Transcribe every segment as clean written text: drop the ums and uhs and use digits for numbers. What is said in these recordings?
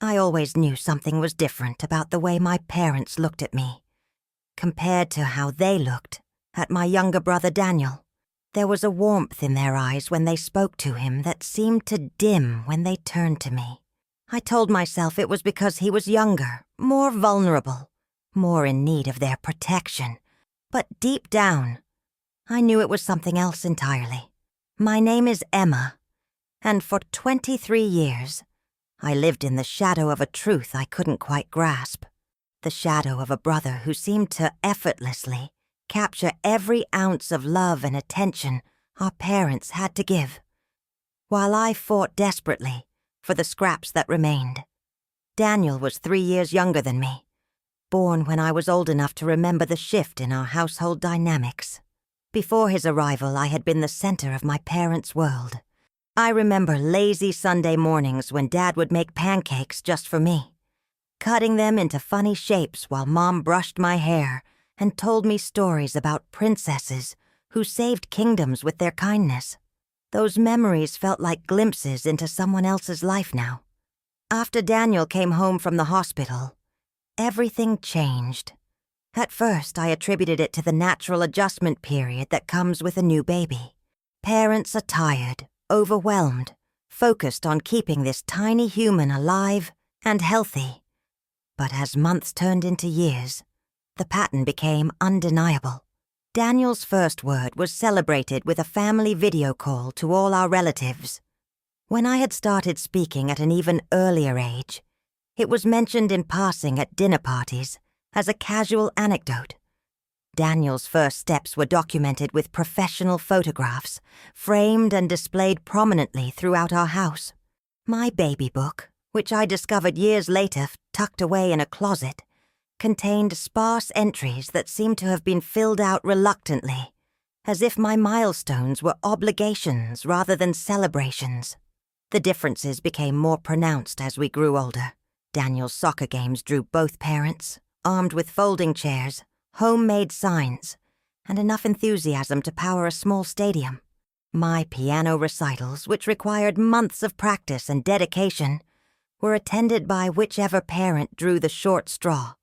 I always knew something was different about the way my parents looked at me, compared to how they looked at my younger brother Daniel. There was a warmth in their eyes when they spoke to him that seemed to dim when they turned to me. I told myself it was because he was younger, more vulnerable, more in need of their protection. But deep down, I knew it was something else entirely. My name is Emma, and for 23 years, I lived in the shadow of a truth I couldn't quite grasp. The shadow of a brother who seemed to effortlessly capture every ounce of love and attention our parents had to give, while I fought desperately for the scraps that remained. Daniel was 3 years younger than me, born when I was old enough to remember the shift in our household dynamics. Before his arrival, I had been the center of my parents' world. I remember lazy Sunday mornings when Dad would make pancakes just for me, cutting them into funny shapes while Mom brushed my hair and told me stories about princesses who saved kingdoms with their kindness. Those memories felt like glimpses into someone else's life now. After Daniel came home from the hospital, everything changed. At first, I attributed it to the natural adjustment period that comes with a new baby. Parents are tired, overwhelmed, focused on keeping this tiny human alive and healthy. But as months turned into years, the pattern became undeniable. Daniel's first word was celebrated with a family video call to all our relatives. When I had started speaking at an even earlier age, it was mentioned in passing at dinner parties as a casual anecdote. Daniel's first steps were documented with professional photographs, framed and displayed prominently throughout our house. My baby book, which I discovered years later tucked away in a closet, contained sparse entries that seemed to have been filled out reluctantly, as if my milestones were obligations rather than celebrations. The differences became more pronounced as we grew older. Daniel's soccer games drew both parents, armed with folding chairs, homemade signs, and enough enthusiasm to power a small stadium. My piano recitals, which required months of practice and dedication, were attended by whichever parent drew the short straw,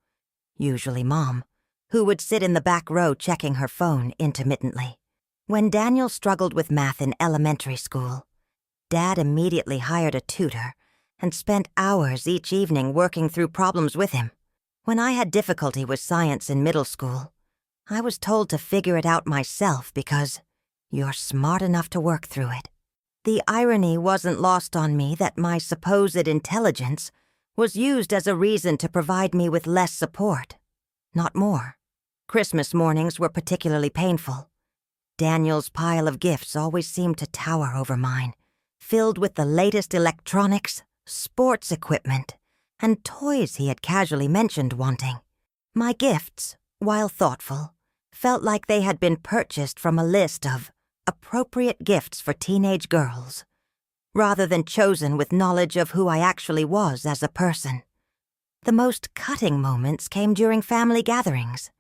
usually Mom, who would sit in the back row checking her phone intermittently. When Daniel struggled with math in elementary school, Dad immediately hired a tutor and spent hours each evening working through problems with him. When I had difficulty with science in middle school, I was told to figure it out myself because you're smart enough to work through it. The irony wasn't lost on me that my supposed intelligence was used as a reason to provide me with less support, not more. Christmas mornings were particularly painful. Daniel's pile of gifts always seemed to tower over mine, filled with the latest electronics, sports equipment, and toys he had casually mentioned wanting. My gifts, while thoughtful, felt like they had been purchased from a list of appropriate gifts for teenage girls, rather than chosen with knowledge of who I actually was as a person. The most cutting moments came during family gatherings.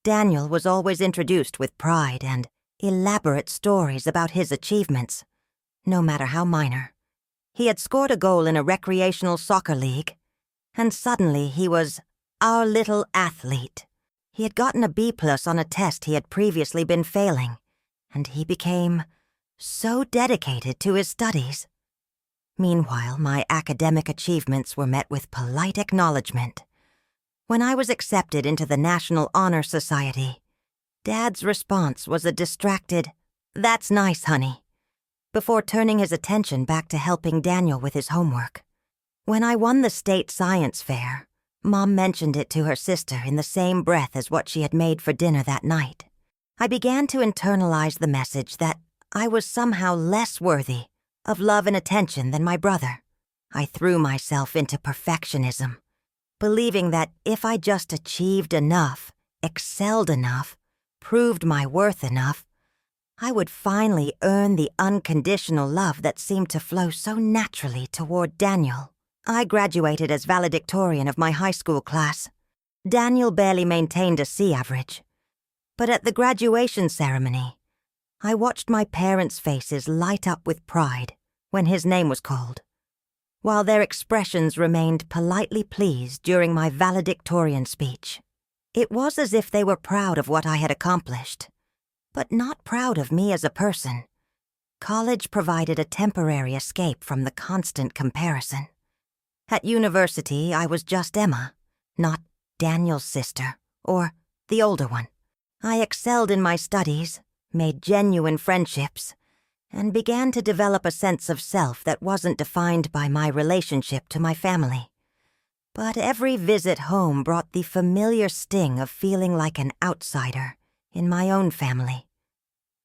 Daniel was always introduced with pride and elaborate stories about his achievements, no matter how minor. He had scored a goal in a recreational soccer league, and suddenly he was our little athlete. He had gotten a B+ on a test he had previously been failing, and he became so dedicated to his studies. Meanwhile, my academic achievements were met with polite acknowledgement. When I was accepted into the National Honor Society, Dad's response was a distracted, "That's nice, honey," before turning his attention back to helping Daniel with his homework. When I won the state science fair, Mom mentioned it to her sister in the same breath as what she had made for dinner that night. I began to internalize the message that I was somehow less worthy of love and attention than my brother. I threw myself into perfectionism, believing that if I just achieved enough, excelled enough, proved my worth enough, I would finally earn the unconditional love that seemed to flow so naturally toward Daniel. I graduated as valedictorian of my high school class. Daniel barely maintained a C average. But at the graduation ceremony, I watched my parents' faces light up with pride when his name was called. while their expressions remained politely pleased during my valedictorian speech. It was as if they were proud of what I had accomplished, but not proud of me as a person. College provided a temporary escape from the constant comparison. At university, I was just Emma, not Daniel's sister, or the older one. I excelled in my studies, made genuine friendships, and began to develop a sense of self that wasn't defined by my relationship to my family. But every visit home brought the familiar sting of feeling like an outsider in my own family.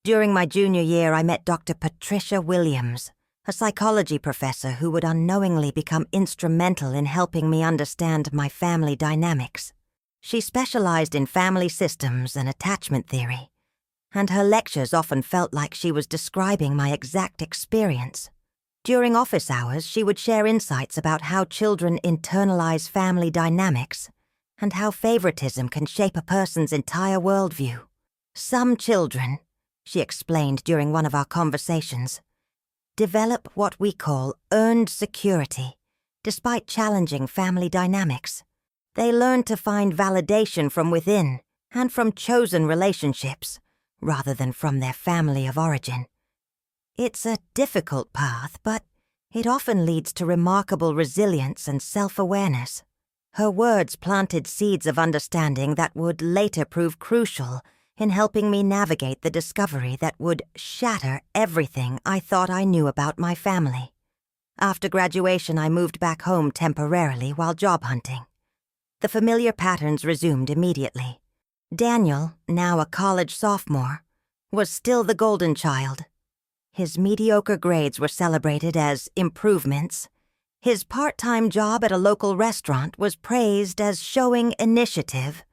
During my junior year, I met Dr. Patricia Williams, a psychology professor who would unknowingly become instrumental in helping me understand my family dynamics. She specialized in family systems and attachment theory, and her lectures often felt like she was describing my exact experience. During office hours, she would share insights about how children internalize family dynamics and how favoritism can shape a person's entire worldview. Some children, she explained during one of our conversations, develop what we call earned security, despite challenging family dynamics. They learn to find validation from within and from chosen relationships, rather than from their family of origin. It's a difficult path, but it often leads to remarkable resilience and self-awareness. Her words planted seeds of understanding that would later prove crucial in helping me navigate the discovery that would shatter everything I thought I knew about my family. After graduation, I moved back home temporarily while job hunting. The familiar patterns resumed immediately. Daniel, now a college sophomore, was still the golden child. His mediocre grades were celebrated as improvements. His part-time job at a local restaurant was praised as showing initiative,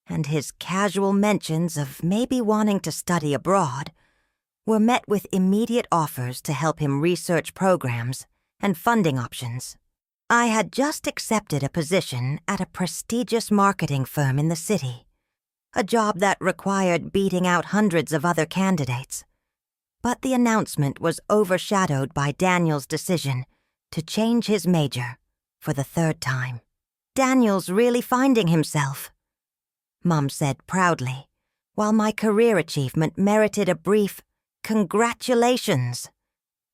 and his casual mentions of maybe wanting to study abroad were met with immediate offers to help him research programs and funding options. I had just accepted a position at a prestigious marketing firm in the city, a job that required beating out hundreds of other candidates. But the announcement was overshadowed by Daniel's decision to change his major for the third time. Daniel's really finding himself, Mom said proudly, while my career achievement merited a brief "congratulations"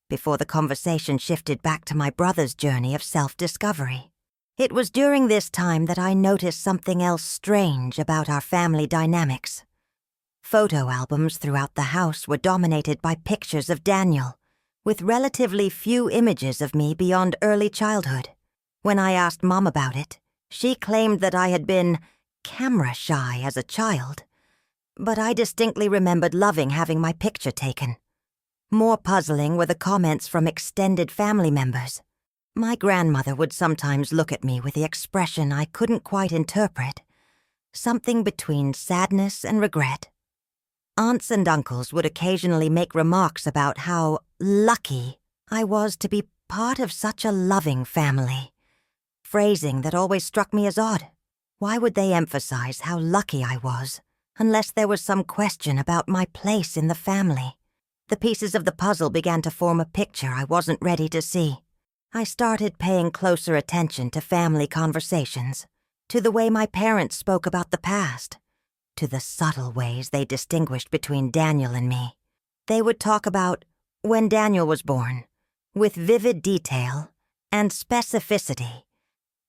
before the conversation shifted back to my brother's journey of self-discovery. It was during this time that I noticed something else strange about our family dynamics. Photo albums throughout the house were dominated by pictures of Daniel, with relatively few images of me beyond early childhood. When I asked Mom about it, she claimed that I had been camera shy as a child, but I distinctly remembered loving having my picture taken. More puzzling were the comments from extended family members. My grandmother would sometimes look at me with the expression I couldn't quite interpret, something between sadness and regret. Aunts and uncles would occasionally make remarks about how lucky I was to be part of such a loving family, phrasing that always struck me as odd. Why would they emphasize how lucky I was, unless there was some question about my place in the family? The pieces of the puzzle began to form a picture I wasn't ready to see. I started paying closer attention to family conversations, to the way my parents spoke about the past, to the subtle ways they distinguished between Daniel and me. They would talk about when Daniel was born, with vivid detail and specificity.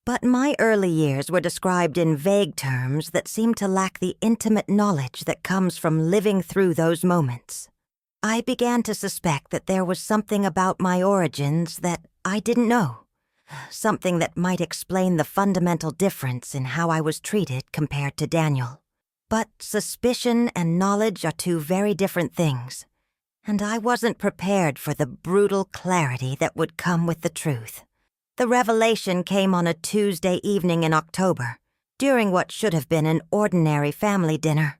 But my early years were described in vague terms that seemed to lack the intimate knowledge that comes from living through those moments. I began to suspect that there was something about my origins that I didn't know, something that might explain the fundamental difference in how I was treated compared to Daniel. But suspicion and knowledge are two very different things, and I wasn't prepared for the brutal clarity that would come with the truth. The revelation came on a Tuesday evening in October, during what should have been an ordinary family dinner.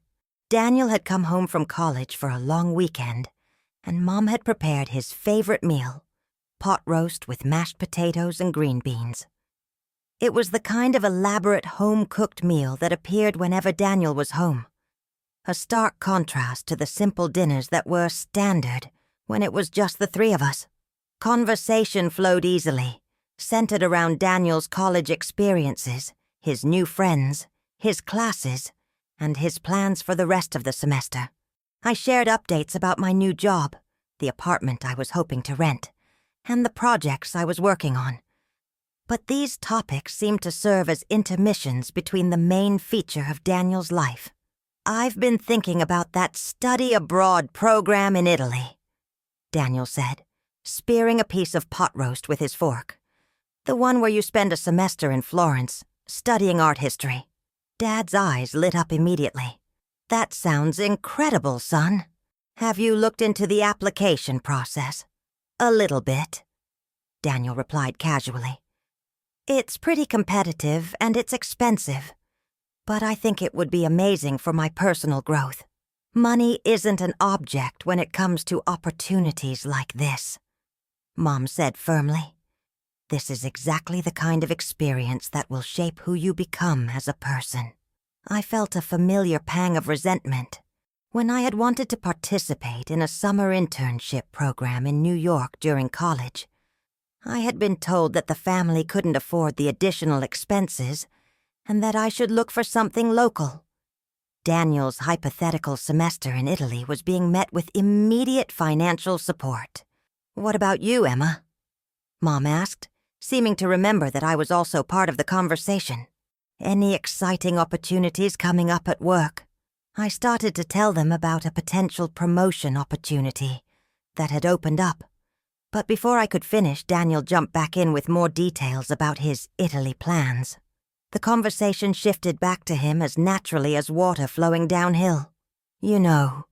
Daniel had come home from college for a long weekend, and Mom had prepared his favorite meal, pot roast with mashed potatoes and green beans. It was the kind of elaborate home-cooked meal that appeared whenever Daniel was home, a stark contrast to the simple dinners that were standard when it was just the three of us. Conversation flowed easily, centered around Daniel's college experiences, his new friends, his classes, and his plans for the rest of the semester. I shared updates about my new job, the apartment I was hoping to rent, and the projects I was working on. But these topics seemed to serve as intermissions between the main feature of Daniel's life. "I've been thinking about that study abroad program in Italy," Daniel said, spearing a piece of pot roast with his fork. "The one where you spend a semester in Florence, studying art history." Dad's eyes lit up immediately. "That sounds incredible, son. Have you looked into the application process?" "A little bit," Daniel replied casually. "It's pretty competitive and it's expensive, but I think it would be amazing for my personal growth. Money isn't an object when it comes to opportunities like this," Mom said firmly. "This is exactly the kind of experience that will shape who you become as a person." I felt a familiar pang of resentment when I had wanted to participate in a summer internship program in New York during college. I had been told that the family couldn't afford the additional expenses and that I should look for something local. Daniel's hypothetical semester in Italy was being met with immediate financial support. "What about you, Emma?" Mom asked, seeming to remember that I was also part of the conversation. "Any exciting opportunities coming up at work?" I started to tell them about a potential promotion opportunity that had opened up. But before I could finish, Daniel jumped back in with more details about his Italy plans. The conversation shifted back to him as naturally as water flowing downhill. "You know,"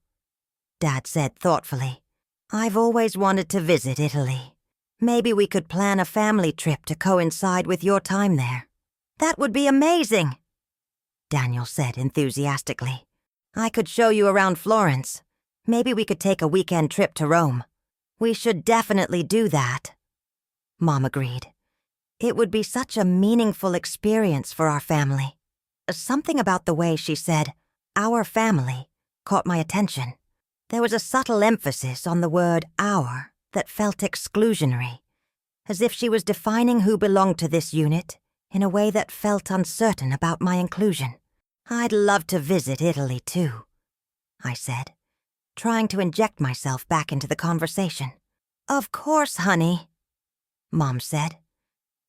Dad said thoughtfully, "I've always wanted to visit Italy. Maybe we could plan a family trip to coincide with your time there." "That would be amazing," Daniel said enthusiastically. "I could show you around Florence. Maybe we could take a weekend trip to Rome." "We should definitely do that," Mom agreed. "It would be such a meaningful experience for our family." Something about the way she said, "our family," caught my attention. There was a subtle emphasis on the word "our" that felt exclusionary, as if she was defining who belonged to this unit in a way that felt uncertain about my inclusion. "I'd love to visit Italy, too," I said, trying to inject myself back into the conversation. "Of course, honey," Mom said,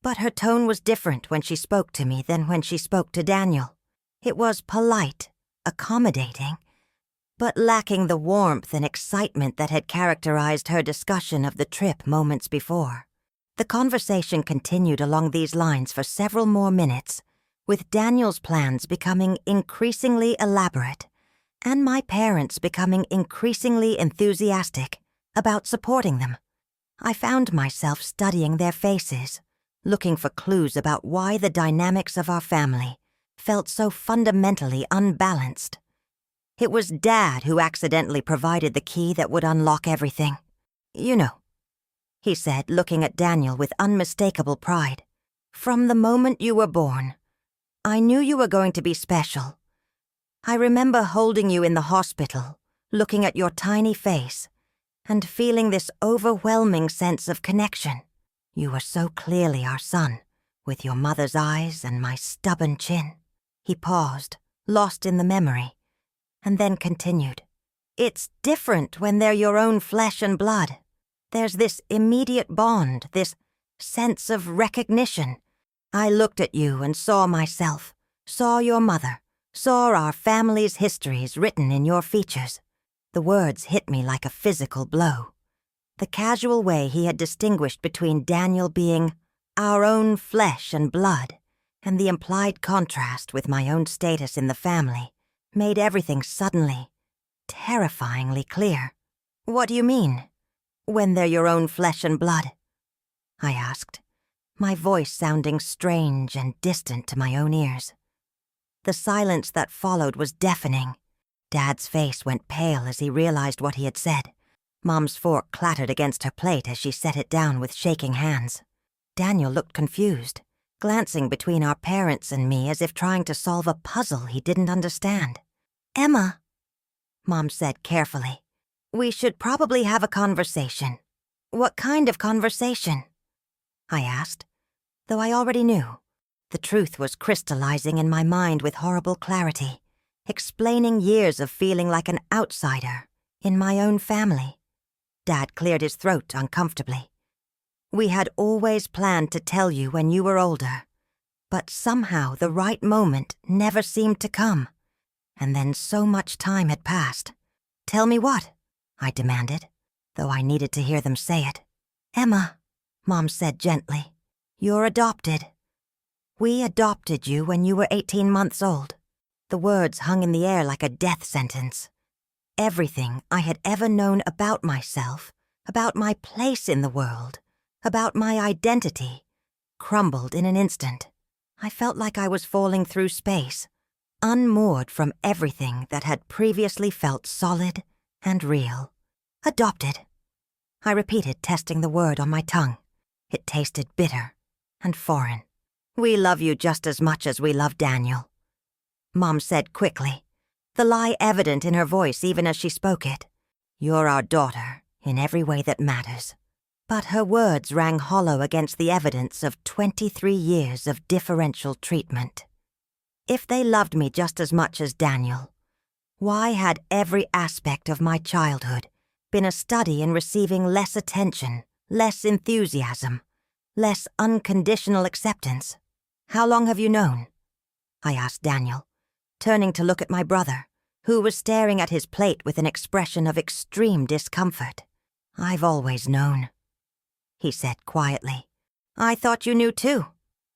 but her tone was different when she spoke to me than when she spoke to Daniel. It was polite, accommodating, but lacking the warmth and excitement that had characterized her discussion of the trip moments before. The conversation continued along these lines for several more minutes, with Daniel's plans becoming increasingly elaborate and my parents becoming increasingly enthusiastic about supporting them. I found myself studying their faces, looking for clues about why the dynamics of our family felt so fundamentally unbalanced. It was Dad who accidentally provided the key that would unlock everything. "You know," he said, looking at Daniel with unmistakable pride, "from the moment you were born, I knew you were going to be special. I remember holding you in the hospital, looking at your tiny face, and feeling this overwhelming sense of connection. You were so clearly our son, with your mother's eyes and my stubborn chin." He paused, lost in the memory, and then continued. "It's different when they're your own flesh and blood. There's this immediate bond, this sense of recognition. I looked at you and saw myself, saw your mother, saw our family's histories written in your features." The words hit me like a physical blow. The casual way he had distinguished between Daniel being our own flesh and blood and the implied contrast with my own status in the family made everything suddenly, terrifyingly clear. "What do you mean, when they're your own flesh and blood?" I asked, my voice sounding strange and distant to my own ears. The silence that followed was deafening. Dad's face went pale as he realized what he had said. Mom's fork clattered against her plate as she set it down with shaking hands. Daniel looked confused, glancing between our parents and me as if trying to solve a puzzle he didn't understand. "Emma," Mom said carefully, "we should probably have a conversation." "What kind of conversation?" I asked, though I already knew. The truth was crystallizing in my mind with horrible clarity, explaining years of feeling like an outsider in my own family. Dad cleared his throat uncomfortably. We had always planned to tell you when you were older, but somehow the right moment never seemed to come. And then so much time had passed. Tell me what? I demanded, though I needed to hear them say it. Emma, Mom said gently, you're adopted. We adopted you when you were 18 months old. The words hung in the air like a death sentence. Everything I had ever known about myself, about my place in the world, about my identity, crumbled in an instant. I felt like I was falling through space, unmoored from everything that had previously felt solid and real. Adopted. I repeated, testing the word on my tongue. It tasted bitter and foreign. We love you just as much as we love Daniel, Mom said quickly, the lie evident in her voice even as she spoke it. You're our daughter in every way that matters. But her words rang hollow against the evidence of 23 years of differential treatment. If they loved me just as much as Daniel, why had every aspect of my childhood been a study in receiving less attention, less enthusiasm, less unconditional acceptance? How long have you known? I asked Daniel, turning to look at my brother, who was staring at his plate with an expression of extreme discomfort. I've always known, he said quietly. I thought you knew too.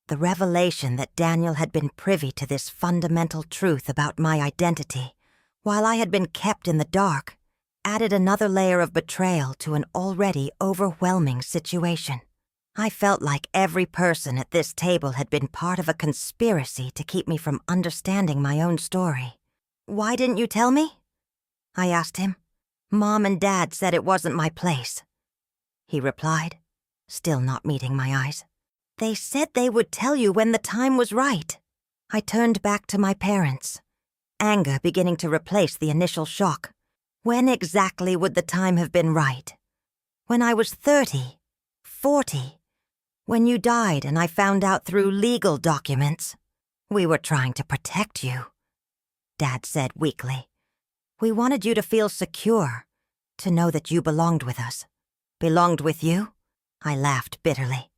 The revelation that Daniel had been privy to this fundamental truth about my identity, while I had been kept in the dark, added another layer of betrayal to an already overwhelming situation. I felt like every person at this table had been part of a conspiracy to keep me from understanding my own story. Why didn't you tell me? I asked him. Mom and Dad said it wasn't my place, he replied, still not meeting my eyes. They said they would tell you when the time was right. I turned back to my parents, anger beginning to replace the initial shock. When exactly would the time have been right? When I was 30, 40, when you died and I found out through legal documents. We were trying to protect you, Dad said weakly. We wanted you to feel secure, to know that you belonged with us. Belonged with you? I laughed bitterly.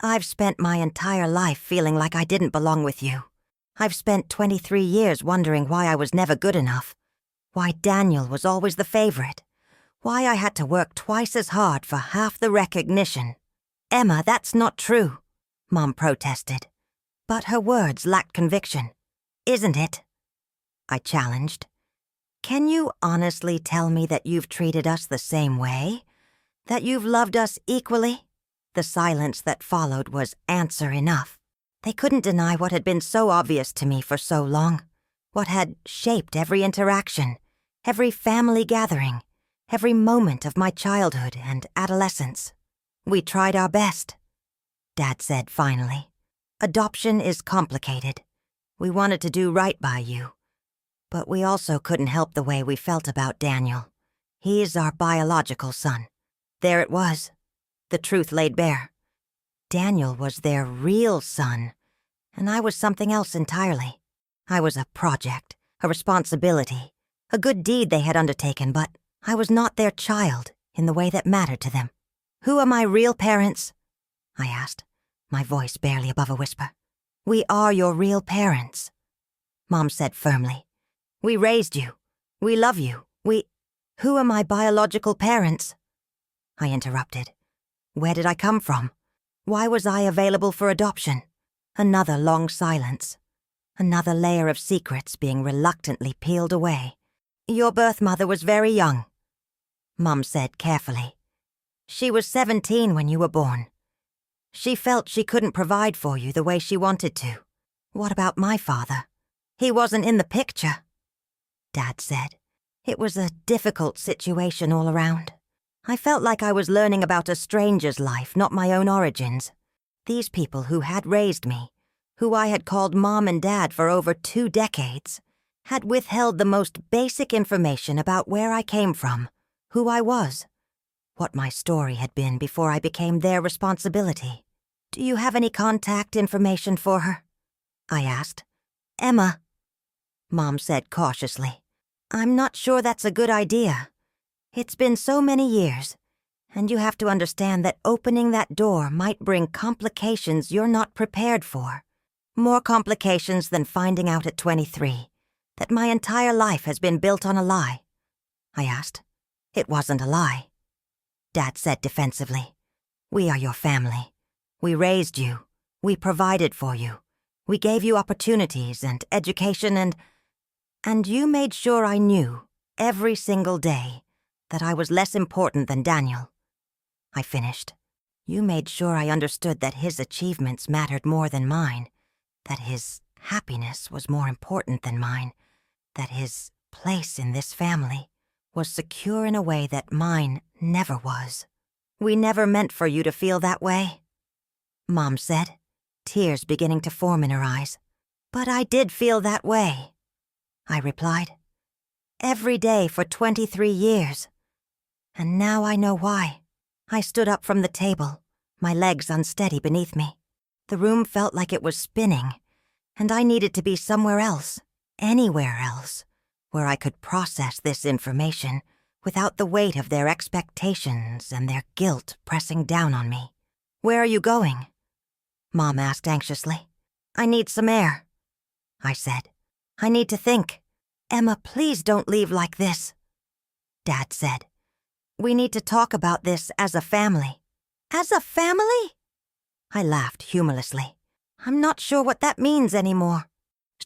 I've spent my entire life feeling like I didn't belong with you. I've spent 23 years wondering why I was never good enough, why Daniel was always the favorite, why I had to work twice as hard for half the recognition. Emma, that's not true, Mom protested, but her words lacked conviction. Isn't it? I challenged. Can you honestly tell me that you've treated us the same way? That you've loved us equally? The silence that followed was answer enough. They couldn't deny what had been so obvious to me for so long, what had shaped every interaction, every family gathering, every moment of my childhood and adolescence. We tried our best, Dad said finally. Adoption is complicated. We wanted to do right by you, but we also couldn't help the way we felt about Daniel. He's our biological son. There it was. The truth laid bare. Daniel was their real son, and I was something else entirely. I was a project, a responsibility, a good deed they had undertaken, but I was not their child in the way that mattered to them. Who are my real parents? I asked, my voice barely above a whisper. We are your real parents, Mom said firmly. We raised you. We love you. Who are my biological parents? I interrupted. Where did I come from? Why was I available for adoption? Another long silence. Another layer of secrets being reluctantly peeled away. Your birth mother was very young, Mom said carefully. She was 17 when you were born. She felt she couldn't provide for you the way she wanted to. What about my father? He wasn't in the picture, Dad said. It was a difficult situation all around. I felt like I was learning about a stranger's life, not my own origins. These people who had raised me, who I had called Mom and Dad for over 2 decades, had withheld the most basic information about where I came from, who I was, what my story had been before I became their responsibility. Do you have any contact information for her? I asked. Emma, Mom said cautiously. I'm not sure that's a good idea. It's been so many years, and you have to understand that opening that door might bring complications you're not prepared for. More complications than finding out at 23 that my entire life has been built on a lie. I asked. It wasn't a lie. Dad said defensively. We are your family. We raised you. We provided for you. We gave you opportunities and education and you made sure I knew, every single day, that I was less important than Daniel. I finished. You made sure I understood that his achievements mattered more than mine, that his happiness was more important than mine, that his place in this family was secure in a way that mine never was. We never meant for you to feel that way, Mom said, tears beginning to form in her eyes. But I did feel that way, I replied. Every day for 23 years. And now I know why. I stood up from the table, my legs unsteady beneath me. The room felt like it was spinning, and I needed to be somewhere else, anywhere else, where I could process this information without the weight of their expectations and their guilt pressing down on me. Where are you going? Mom asked anxiously. I need some air, I said. I need to think. Emma, please don't leave like this, Dad said. We need to talk about this as a family. As a family? I laughed humorlessly. I'm not sure what that means anymore.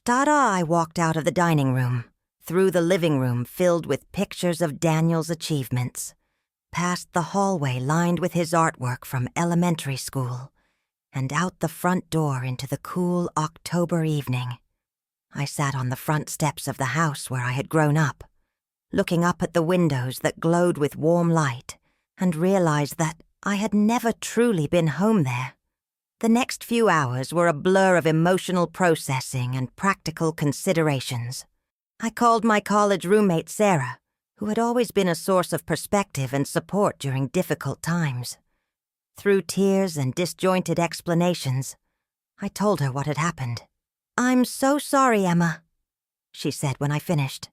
Tada, I walked out of the dining room, through the living room filled with pictures of Daniel's achievements, past the hallway lined with his artwork from elementary school, and out the front door into the cool October evening. I sat on the front steps of the house where I had grown up, looking up at the windows that glowed with warm light, and realized that I had never truly been home there. The next few hours were a blur of emotional processing and practical considerations. I called my college roommate Sarah, who had always been a source of perspective and support during difficult times. Through tears and disjointed explanations, I told her what had happened. I'm so sorry, Emma, she said when I finished.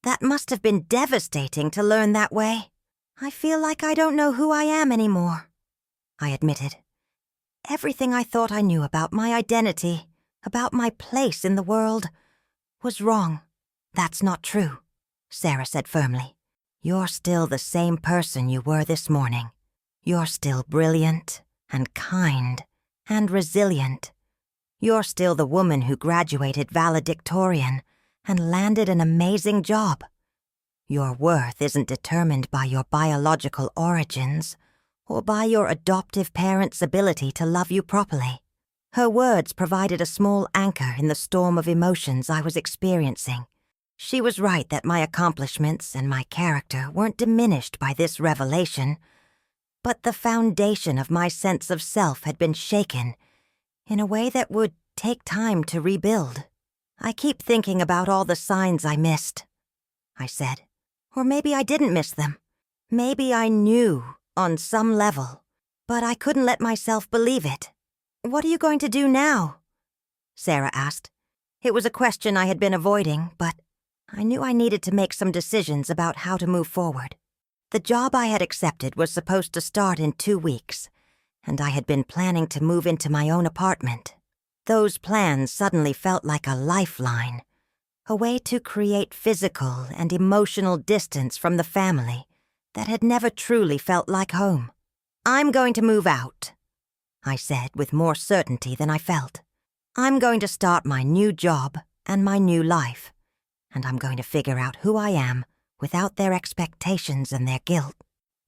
That must have been devastating to learn that way. I feel like I don't know who I am anymore, I admitted. Everything I thought I knew about my identity, about my place in the world, was wrong. That's not true, Sarah said firmly. You're still the same person you were this morning. You're still brilliant and kind and resilient. You're still the woman who graduated valedictorian and landed an amazing job. Your worth isn't determined by your biological origins or by your adoptive parents' ability to love you properly. Her words provided a small anchor in the storm of emotions I was experiencing. She was right that my accomplishments and my character weren't diminished by this revelation, but the foundation of my sense of self had been shaken in a way that would take time to rebuild. I keep thinking about all the signs I missed, I said. Or maybe I didn't miss them. Maybe I knew on some level, but I couldn't let myself believe it. What are you going to do now? Sarah asked. It was a question I had been avoiding, but I knew I needed to make some decisions about how to move forward. The job I had accepted was supposed to start in 2 weeks, and I had been planning to move into my own apartment. Those plans suddenly felt like a lifeline, a way to create physical and emotional distance from the family that had never truly felt like home. I'm going to move out, I said with more certainty than I felt. I'm going to start my new job and my new life, and I'm going to figure out who I am without their expectations and their guilt.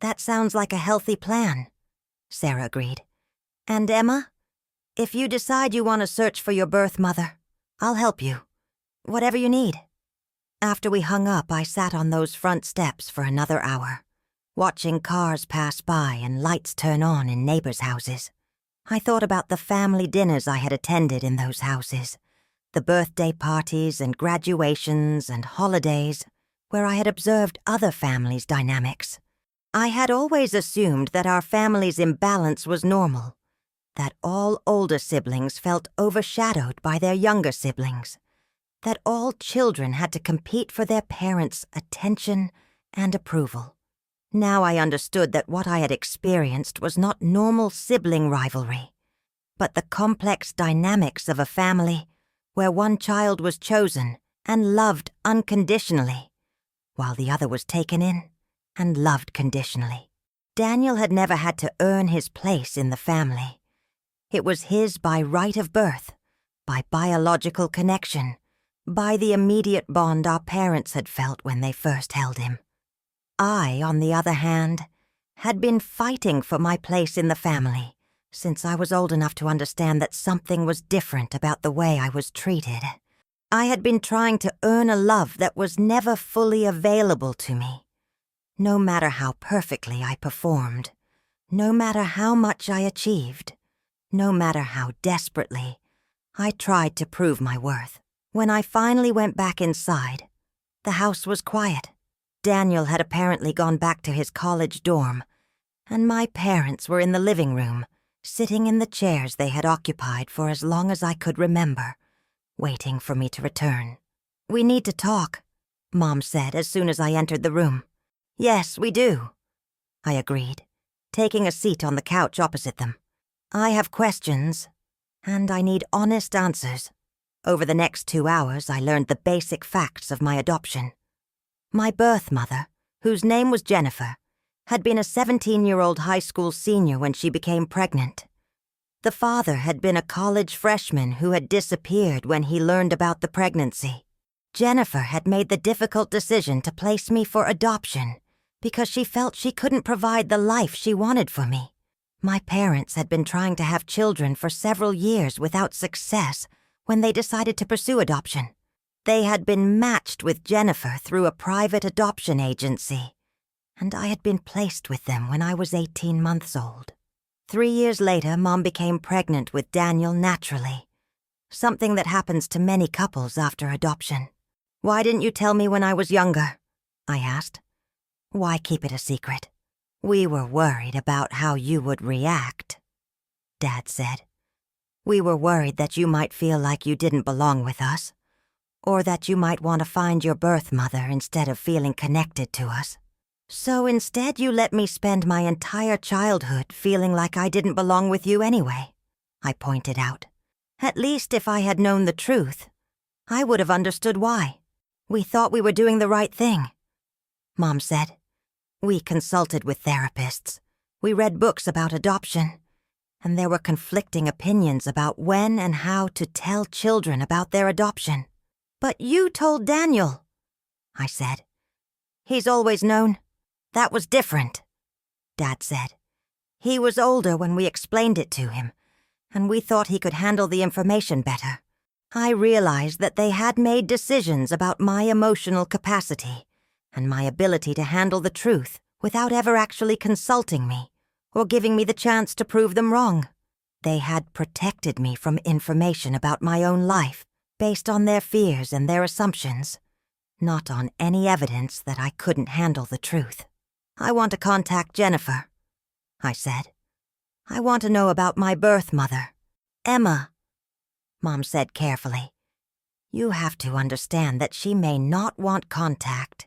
That sounds like a healthy plan, Sarah agreed. And Emma, if you decide you want to search for your birth mother, I'll help you. Whatever you need. After we hung up, I sat on those front steps for another hour, watching cars pass by and lights turn on in neighbors' houses. I thought about the family dinners I had attended in those houses, the birthday parties and graduations and holidays where I had observed other families' dynamics. I had always assumed that our family's imbalance was normal, that all older siblings felt overshadowed by their younger siblings, that all children had to compete for their parents' attention and approval. Now I understood that what I had experienced was not normal sibling rivalry, but the complex dynamics of a family where one child was chosen and loved unconditionally, while the other was taken in and loved conditionally. Daniel had never had to earn his place in the family. It was his by right of birth, by biological connection, by the immediate bond our parents had felt when they first held him. I, on the other hand, had been fighting for my place in the family since I was old enough to understand that something was different about the way I was treated. I had been trying to earn a love that was never fully available to me. No matter how perfectly I performed, no matter how much I achieved, no matter how desperately, I tried to prove my worth. When I finally went back inside, the house was quiet. Daniel had apparently gone back to his college dorm, and my parents were in the living room, sitting in the chairs they had occupied for as long as I could remember, waiting for me to return. "We need to talk," Mom said as soon as I entered the room. "Yes, we do," I agreed, taking a seat on the couch opposite them. "I have questions, and I need honest answers." Over the next 2 hours, I learned the basic facts of my adoption. My birth mother, whose name was Jennifer, had been a 17-year-old high school senior when she became pregnant. The father had been a college freshman who had disappeared when he learned about the pregnancy. Jennifer had made the difficult decision to place me for adoption because she felt she couldn't provide the life she wanted for me. My parents had been trying to have children for several years without success when they decided to pursue adoption. They had been matched with Jennifer through a private adoption agency, and I had been placed with them when I was 18 months old. 3 years later, Mom became pregnant with Daniel naturally, something that happens to many couples after adoption. "Why didn't you tell me when I was younger?" I asked. "Why keep it a secret? We were worried about how you would react," Dad said. "We were worried that you might feel like you didn't belong with us, or that you might want to find your birth mother instead of feeling connected to us. So instead you let me spend my entire childhood feeling like I didn't belong with you anyway," I pointed out. "At least if I had known the truth, I would have understood why. We thought we were doing the right thing," Mom said. "We consulted with therapists. We read books about adoption, and there were conflicting opinions about when and how to tell children about their adoption." "But you told Daniel," I said. "He's always known. That was different," Dad said. "He was older when we explained it to him, and we thought he could handle the information better. I realized that they had made decisions about my emotional capacity and my ability to handle the truth without ever actually consulting me or giving me the chance to prove them wrong. They had protected me from information about my own life based on their fears and their assumptions, not on any evidence that I couldn't handle the truth. I want to contact Jennifer," I said. "I want to know about my birth mother, Emma," Mom said carefully. "You have to understand that she may not want contact.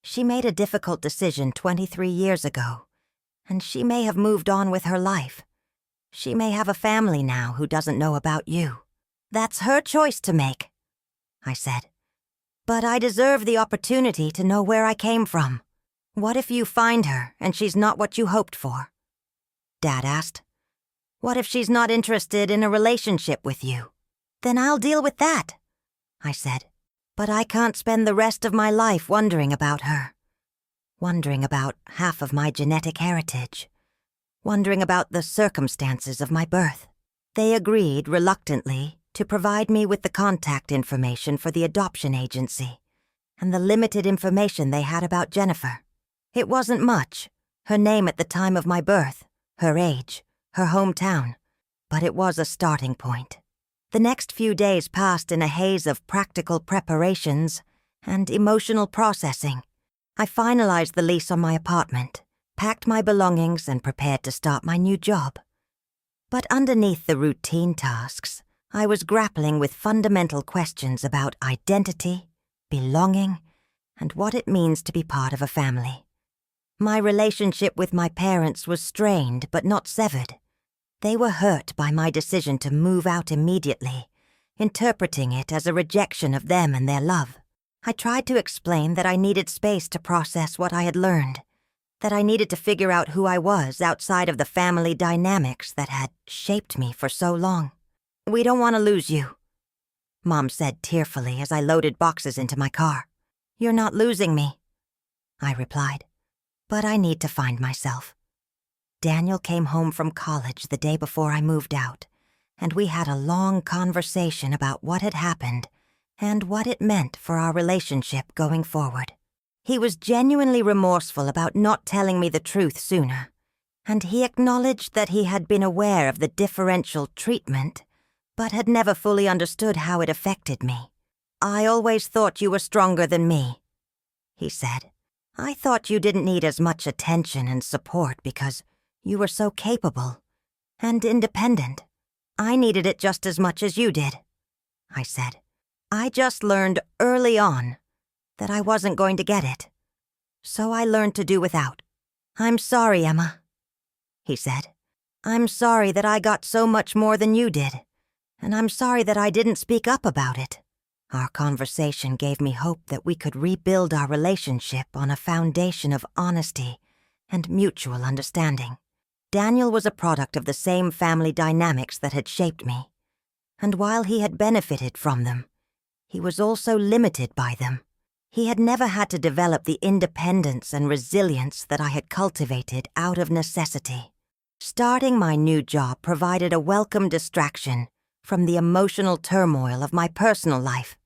She made a difficult decision 23 years ago, and she may have moved on with her life. She may have a family now who doesn't know about you. That's her choice to make," I said. "But I deserve the opportunity to know where I came from. What if you find her and she's not what you hoped for?" Dad asked. "What if she's not interested in a relationship with you?" "Then I'll deal with that," I said. "But I can't spend the rest of my life wondering about her. Wondering about half of my genetic heritage. Wondering about the circumstances of my birth." They agreed, reluctantly, to provide me with the contact information for the adoption agency and the limited information they had about Jennifer. It wasn't much, her name at the time of my birth, her age, her hometown, but it was a starting point. The next few days passed in a haze of practical preparations and emotional processing. I finalized the lease on my apartment, packed my belongings, and prepared to start my new job. But underneath the routine tasks, I was grappling with fundamental questions about identity, belonging, and what it means to be part of a family. My relationship with my parents was strained but not severed. They were hurt by my decision to move out immediately, interpreting it as a rejection of them and their love. I tried to explain that I needed space to process what I had learned, that I needed to figure out who I was outside of the family dynamics that had shaped me for so long. "We don't want to lose you," Mom said tearfully as I loaded boxes into my car. "You're not losing me," I replied, "but I need to find myself." Daniel came home from college the day before I moved out, and we had a long conversation about what had happened and what it meant for our relationship going forward. He was genuinely remorseful about not telling me the truth sooner, and he acknowledged that he had been aware of the differential treatment, but had never fully understood how it affected me. "I always thought you were stronger than me," he said. "I thought you didn't need as much attention and support because you were so capable and independent. I needed it just as much as you did," I said. "I just learned early on that I wasn't going to get it, so I learned to do without." "I'm sorry, Emma," he said. "I'm sorry that I got so much more than you did, and I'm sorry that I didn't speak up about it." Our conversation gave me hope that we could rebuild our relationship on a foundation of honesty and mutual understanding. Daniel was a product of the same family dynamics that had shaped me, and while he had benefited from them, he was also limited by them. He had never had to develop the independence and resilience that I had cultivated out of necessity. Starting my new job provided a welcome distraction from the emotional turmoil of my personal life.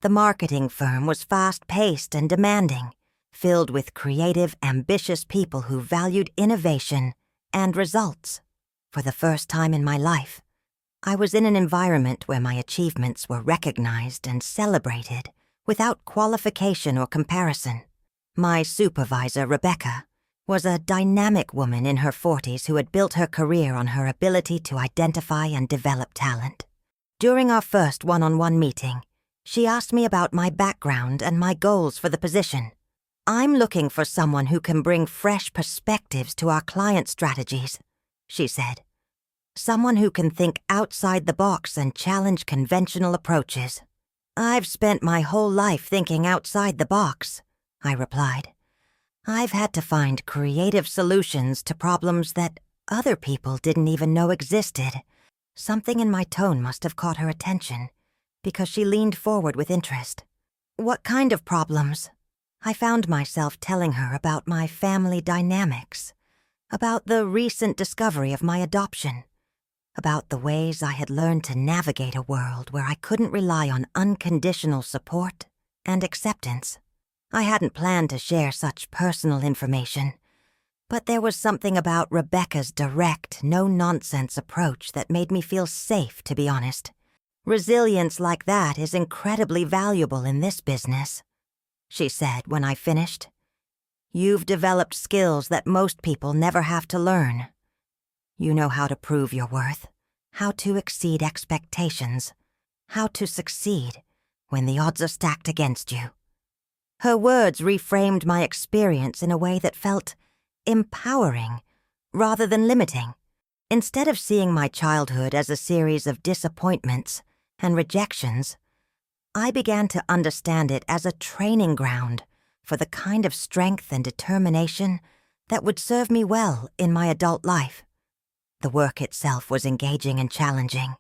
The marketing firm was fast-paced and demanding, filled with creative, ambitious people who valued innovation and results. For the first time in my life, I was in an environment where my achievements were recognized and celebrated without qualification or comparison. My supervisor, Rebecca, was a dynamic woman in her 40s who had built her career on her ability to identify and develop talent. During our first one-on-one meeting, she asked me about my background and my goals for the position. "I'm looking for someone who can bring fresh perspectives to our client strategies," she said. "Someone who can think outside the box and challenge conventional approaches." "I've spent my whole life thinking outside the box," I replied. "I've had to find creative solutions to problems that other people didn't even know existed." Something in my tone must have caught her attention, because she leaned forward with interest. "What kind of problems?" I found myself telling her about my family dynamics, about the recent discovery of my adoption, about the ways I had learned to navigate a world where I couldn't rely on unconditional support and acceptance. I hadn't planned to share such personal information, but there was something about Rebecca's direct, no-nonsense approach that made me feel safe, to be honest. "Resilience like that is incredibly valuable in this business," she said when I finished. "You've developed skills that most people never have to learn. You know how to prove your worth, how to exceed expectations, how to succeed when the odds are stacked against you." Her words reframed my experience in a way that felt empowering rather than limiting. Instead of seeing my childhood as a series of disappointments and rejections, I began to understand it as a training ground for the kind of strength and determination that would serve me well in my adult life. The work itself was engaging and challenging.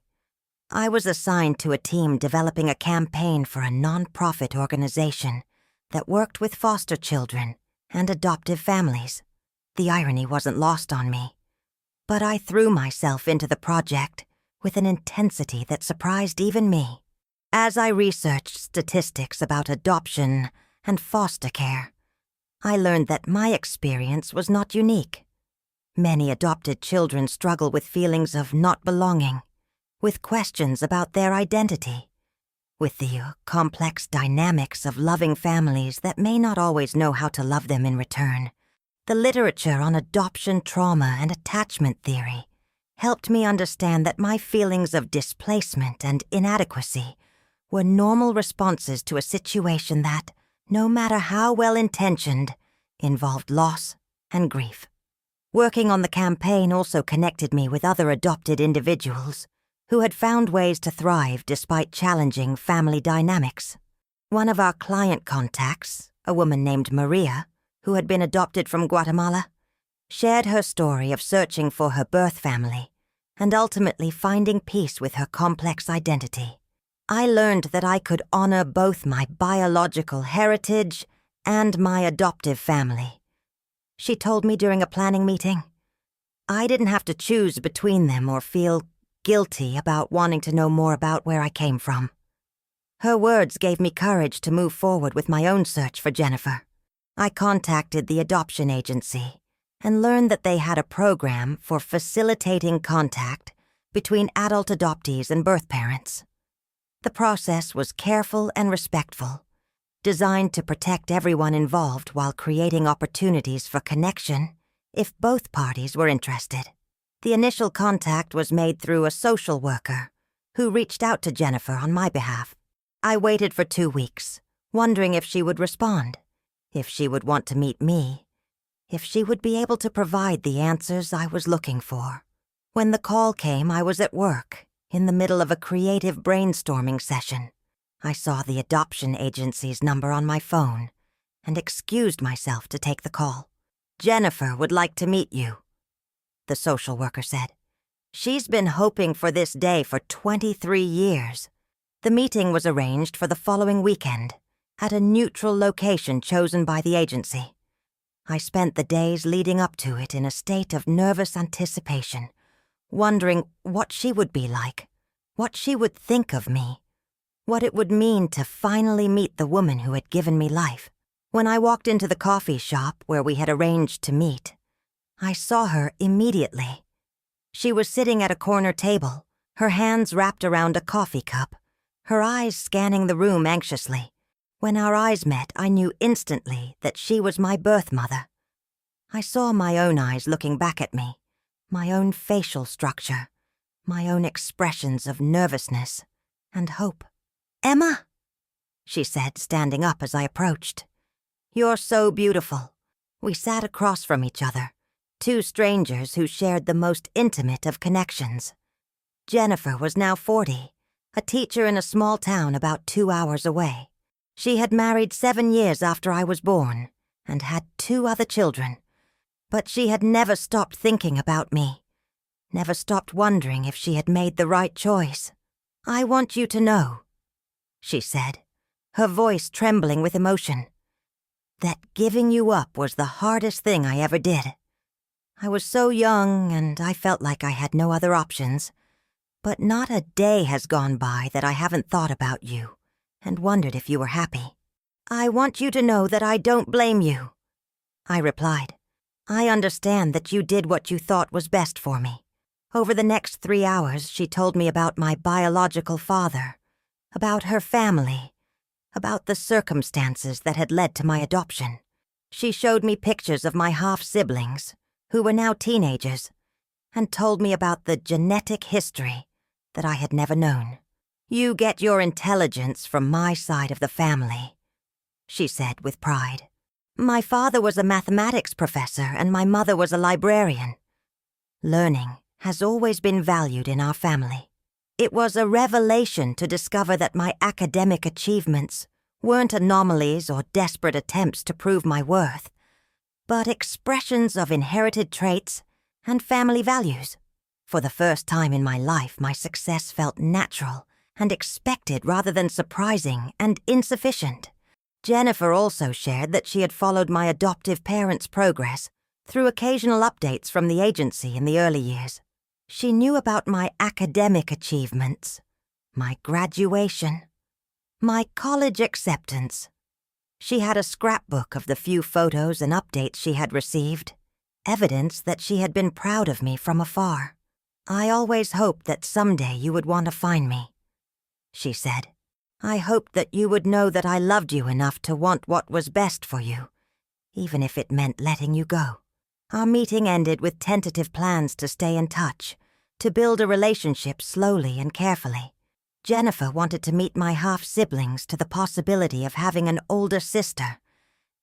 I was assigned to a team developing a campaign for a non-profit organization that worked with foster children and adoptive families. The irony wasn't lost on me, but I threw myself into the project with an intensity that surprised even me. As I researched statistics about adoption and foster care, I learned that my experience was not unique. Many adopted children struggle with feelings of not belonging, with questions about their identity, with the complex dynamics of loving families that may not always know how to love them in return. The literature on adoption trauma and attachment theory helped me understand that my feelings of displacement and inadequacy were normal responses to a situation that, no matter how well-intentioned, involved loss and grief. Working on the campaign also connected me with other adopted individuals who had found ways to thrive despite challenging family dynamics. One of our client contacts, a woman named Maria, who had been adopted from Guatemala, shared her story of searching for her birth family and ultimately finding peace with her complex identity. I learned that I could honor both my biological heritage and my adoptive family. She told me during a planning meeting, I didn't have to choose between them or feel guilty about wanting to know more about where I came from. Her words gave me courage to move forward with my own search for Jennifer. I contacted the adoption agency and learned that they had a program for facilitating contact between adult adoptees and birth parents. The process was careful and respectful, designed to protect everyone involved while creating opportunities for connection if both parties were interested. The initial contact was made through a social worker who reached out to Jennifer on my behalf. I waited for 2 weeks, wondering if she would respond, if she would want to meet me, if she would be able to provide the answers I was looking for. When the call came, I was at work, in the middle of a creative brainstorming session. I saw the adoption agency's number on my phone and excused myself to take the call. Jennifer would like to meet you, the social worker said. She's been hoping for this day for 23 years. The meeting was arranged for the following weekend at a neutral location chosen by the agency. I spent the days leading up to it in a state of nervous anticipation, wondering what she would be like, what she would think of me, what it would mean to finally meet the woman who had given me life. When I walked into the coffee shop where we had arranged to meet, I saw her immediately. She was sitting at a corner table, her hands wrapped around a coffee cup, her eyes scanning the room anxiously. When our eyes met, I knew instantly that she was my birth mother. I saw my own eyes looking back at me, my own facial structure, my own expressions of nervousness and hope. "Emma," she said, standing up as I approached. "You're so beautiful." We sat across from each other, two strangers who shared the most intimate of connections. Jennifer was now 40, a teacher in a small town about 2 hours away. She had married 7 years after I was born and had 2 other children, but she had never stopped thinking about me, never stopped wondering if she had made the right choice. "I want you to know," she said, her voice trembling with emotion, "that giving you up was the hardest thing I ever did. I was so young and I felt like I had no other options, but not a day has gone by that I haven't thought about you and wondered if you were happy. I want you to know that I don't blame you." I replied, "I understand that you did what you thought was best for me." Over the next 3 hours, she told me about my biological father, about her family, about the circumstances that had led to my adoption. She showed me pictures of my half-siblings, who were now teenagers, and told me about the genetic history that I had never known. "You get your intelligence from my side of the family," she said with pride. "My father was a mathematics professor and my mother was a librarian. Learning has always been valued in our family. It was a revelation to discover that my academic achievements weren't anomalies or desperate attempts to prove my worth, but expressions of inherited traits and family values. For the first time in my life, my success felt natural and expected rather than surprising and insufficient." Jennifer also shared that she had followed my adoptive parents' progress through occasional updates from the agency in the early years. She knew about my academic achievements, my graduation, my college acceptance. She had a scrapbook of the few photos and updates she had received, evidence that she had been proud of me from afar. "I always hoped that someday you would want to find me," she said. "I hoped that you would know that I loved you enough to want what was best for you, even if it meant letting you go." Our meeting ended with tentative plans to stay in touch, to build a relationship slowly and carefully. Jennifer wanted to meet my half-siblings to the possibility of having an older sister,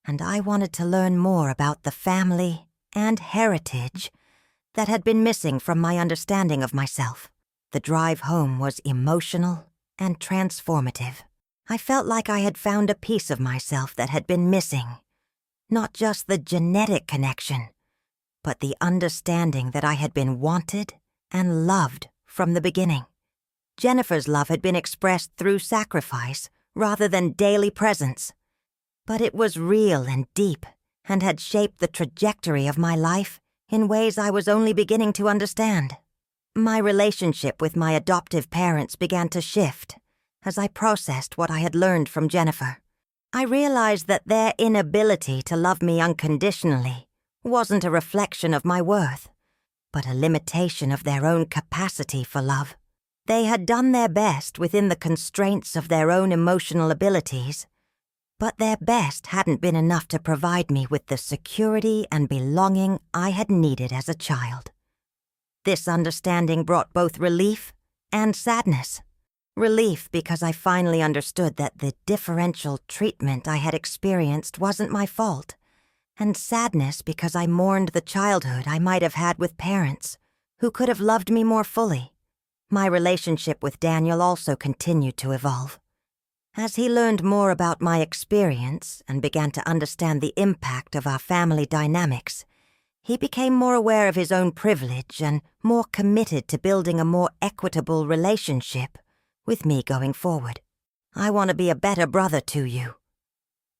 and I wanted to learn more about the family and heritage that had been missing from my understanding of myself. The drive home was emotional and transformative. I felt like I had found a piece of myself that had been missing. Not just the genetic connection, but the understanding that I had been wanted and loved from the beginning. Jennifer's love had been expressed through sacrifice rather than daily presence, but it was real and deep and had shaped the trajectory of my life in ways I was only beginning to understand. My relationship with my adoptive parents began to shift as I processed what I had learned from Jennifer. I realized that their inability to love me unconditionally wasn't a reflection of my worth, but a limitation of their own capacity for love. They had done their best within the constraints of their own emotional abilities, but their best hadn't been enough to provide me with the security and belonging I had needed as a child. This understanding brought both relief and sadness. Relief because I finally understood that the differential treatment I had experienced wasn't my fault, and sadness because I mourned the childhood I might have had with parents who could have loved me more fully. My relationship with Daniel also continued to evolve. As he learned more about my experience and began to understand the impact of our family dynamics, he became more aware of his own privilege and more committed to building a more equitable relationship with me going forward. "I want to be a better brother to you,"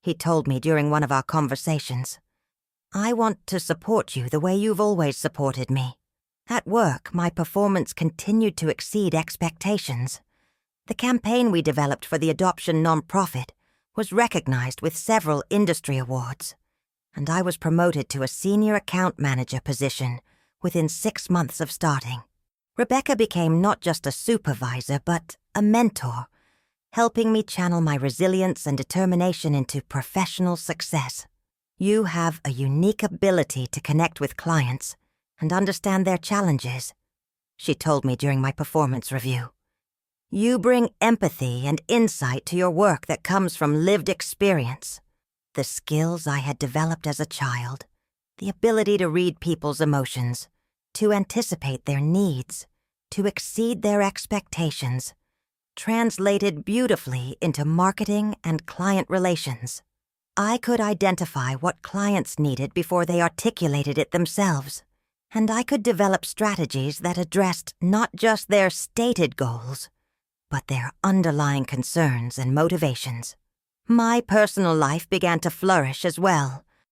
he told me during one of our conversations. "I want to support you the way you've always supported me." At work, my performance continued to exceed expectations. The campaign we developed for the adoption nonprofit was recognized with several industry awards, and I was promoted to a senior account manager position within 6 months of starting. Rebecca became not just a supervisor, but a mentor, helping me channel my resilience and determination into professional success. "You have a unique ability to connect with clients and understand their challenges," she told me during my performance review. "You bring empathy and insight to your work that comes from lived experience." The skills I had developed as a child, the ability to read people's emotions, to anticipate their needs, to exceed their expectations, translated beautifully into marketing and client relations. I could identify what clients needed before they articulated it themselves, and I could develop strategies that addressed not just their stated goals, but their underlying concerns and motivations. My personal life began to flourish as well.